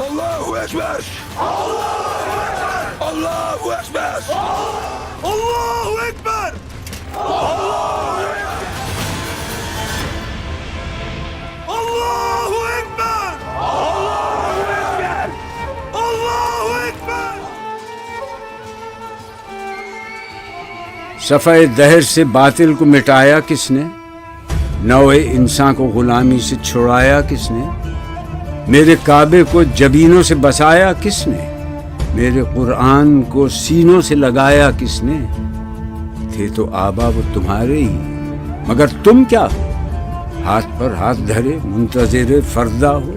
Allahu Ekber! Allahu Ekber! Allahu Ekber! Allahu Ekber! Allahu Ekber! Allahu Ekber! صفحہ دہر سے باطل کو مٹایا کس نے؟ نوع انسان کو غلامی سے چھڑایا کس نے؟ میرے کعبے کو جبینوں سے بسایا کس نے؟ میرے قرآن کو سینوں سے لگایا کس نے؟ تھے تو آبا وہ تمہارے ہی، مگر تم کیا ہو؟ ہاتھ پر ہاتھ دھرے منتظر فردا ہو۔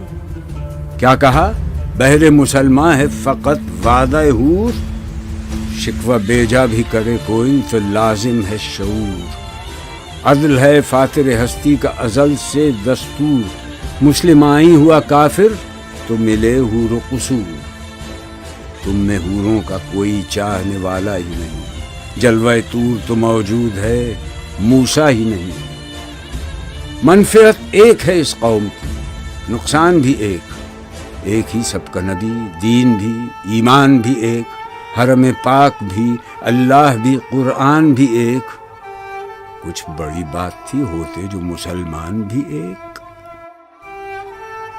کیا کہا؟ بہر مسلمان ہے فقط وعدہ حور، شکوہ بیجا بھی کرے کوئی تو لازم ہے شعور۔ عدل ہے فاتر ہستی کا ازل سے دستور، مسلم آئی ہوا کافر تو ملے حور و قصور۔ تم میں حوروں کا کوئی چاہنے والا ہی نہیں، جلوہ طور تو موجود ہے موسیٰ ہی نہیں۔ منفعت ایک ہے اس قوم کی، نقصان بھی ایک ہی سب کا نبی، دین بھی، ایمان بھی ایک، حرم پاک بھی، اللہ بھی، قرآن بھی ایک۔ کچھ بڑی بات تھی ہوتے جو مسلمان بھی ایک۔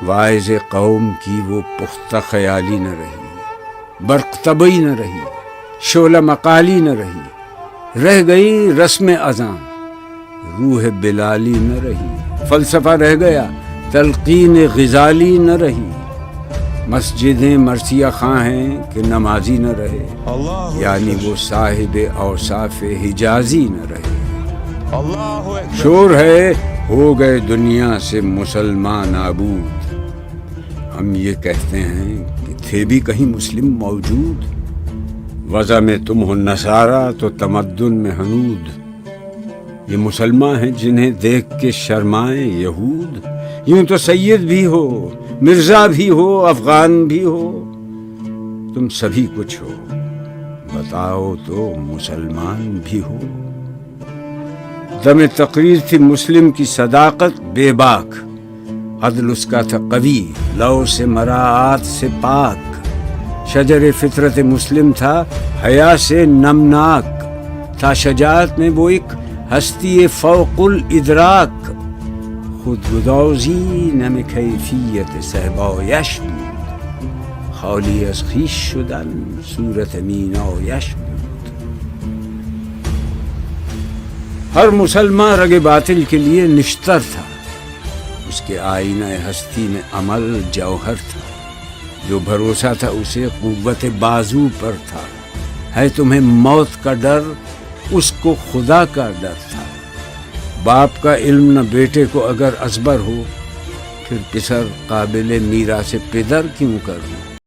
واعظ قوم کی وہ پختہ خیالی نہ رہی، برق طبعی نہ رہی، شعلہ مقالی نہ رہ گئی رسم اذان، روح بلالی نہ رہی، فلسفہ رہ گیا، تلقین غزالی نہ رہی۔ مسجدیں مرثیہ خواں ہیں کہ نمازی نہ رہے، یعنی وہ صاحب اوصاف حجازی نہ رہے۔ شور ہے ہو گئے دنیا سے مسلمان نابود، ہم یہ کہتے ہیں کہ تھے بھی کہیں مسلم موجود۔ وضع میں تم ہو نصارہ تو تمدن میں ہنود، یہ مسلمان ہیں جنہیں دیکھ کے شرمائیں یہود۔ یوں تو سید بھی ہو، مرزا بھی ہو، افغان بھی ہو، تم سبھی کچھ ہو، بتاؤ تو مسلمان بھی ہو۔ دم تقریر تھی مسلم کی صداقت بے باک، عدل اس کا تھا قوی، لو سے مراعات سے پاک۔ شجر فطرت مسلم تھا حیا سے نمناک، تھا شجاعت میں وہ ایک ہستی فوق الادراک۔ خود گدازی نم کیفیت صحبایش بود، خالی از خویش شدن صورت مینایش بود۔ ہر مسلمان رگ باطل کے لیے نشتر تھا، اس کے آئینہ ہستی میں عمل جوہر تھا، جو بھروسہ تھا اسے قوت بازو پر تھا۔ ہے تمہیں موت کا ڈر، اس کو خدا کا ڈر تھا۔ باپ کا علم نہ بیٹے کو اگر ازبر ہو، پھر پسر قابل میراث پدر کیوں کر ہو؟